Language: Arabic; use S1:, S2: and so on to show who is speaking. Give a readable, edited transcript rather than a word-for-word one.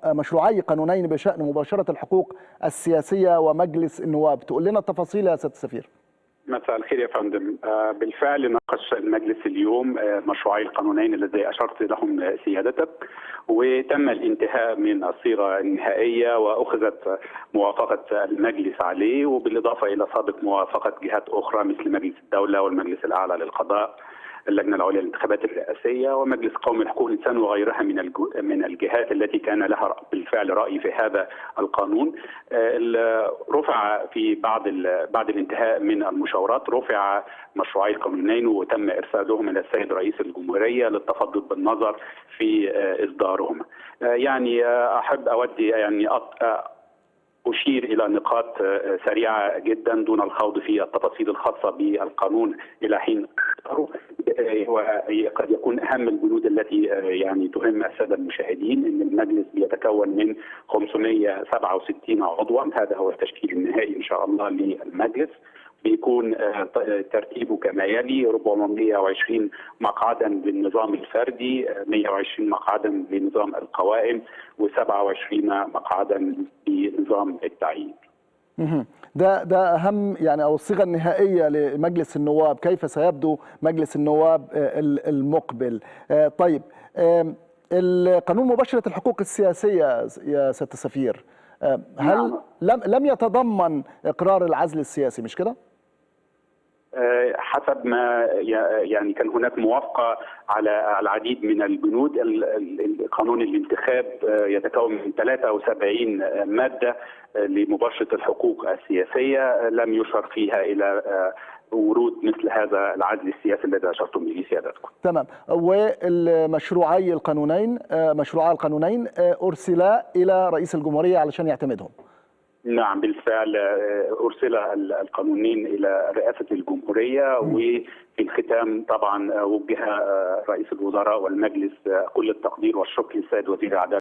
S1: مشروعي قانونين بشأن مباشرة الحقوق السياسية ومجلس النواب. تقول لنا التفاصيل يا سيادة السفير.
S2: مساء الخير يا فندم. بالفعل ناقش المجلس اليوم مشروعي القانونين الذي اشرت لهم سيادتك، وتم الانتهاء من الصيغه النهائيه واخذت موافقه المجلس عليه، وبالاضافه الى سابق موافقه جهات اخرى مثل مجلس الدوله والمجلس الاعلى للقضاء، اللجنه العليا للانتخابات الرئاسيه، ومجلس قومي لحقوق الانسان، وغيرها من الجهات التي كان لها بالفعل راي في هذا القانون. رفع في بعد الانتهاء من المشاورات رفع مشروعي القانونين وتم ارسالهم الى السيد رئيس الجمهوريه للتفضل بالنظر في اصدارهما. يعني احب اودي أشير إلى نقاط سريعة جدا دون الخوض في التفاصيل الخاصة بالقانون إلى حين وقد يكون أهم البنود التي تهم السادة المشاهدين أن المجلس بيتكون من 567 عضوا، هذا هو التشكيل النهائي إن شاء الله للمجلس. بيكون ترتيبه كما يلي: 420 مقعدا للنظام الفردي، 120 مقعدا لنظام القوائم، و27 مقعدا لنظام التعيين.
S1: ده اهم او الصيغه النهائيه لمجلس النواب، كيف سيبدو مجلس النواب المقبل. طيب، القانون مباشره الحقوق السياسيه يا سياده السفير، هل لم يتضمن اقرار العزل السياسي، مش كده؟
S2: حسب ما كان هناك موافقه على العديد من البنود. قانون الانتخاب يتكون من 73 ماده لمباشره الحقوق السياسيه، لم يشر فيها الى ورود مثل هذا العزل السياسي الذي اشرتم اليه سيادتكم.
S1: تمام. والمشروعي القانونين ارسلا الى رئيس الجمهوريه علشان يعتمدهم.
S2: نعم بالفعل أرسل القانونين إلى رئاسة الجمهورية، وفي الختام طبعا وجه رئيس الوزراء والمجلس كل التقدير والشكر للسيد وزير العدالة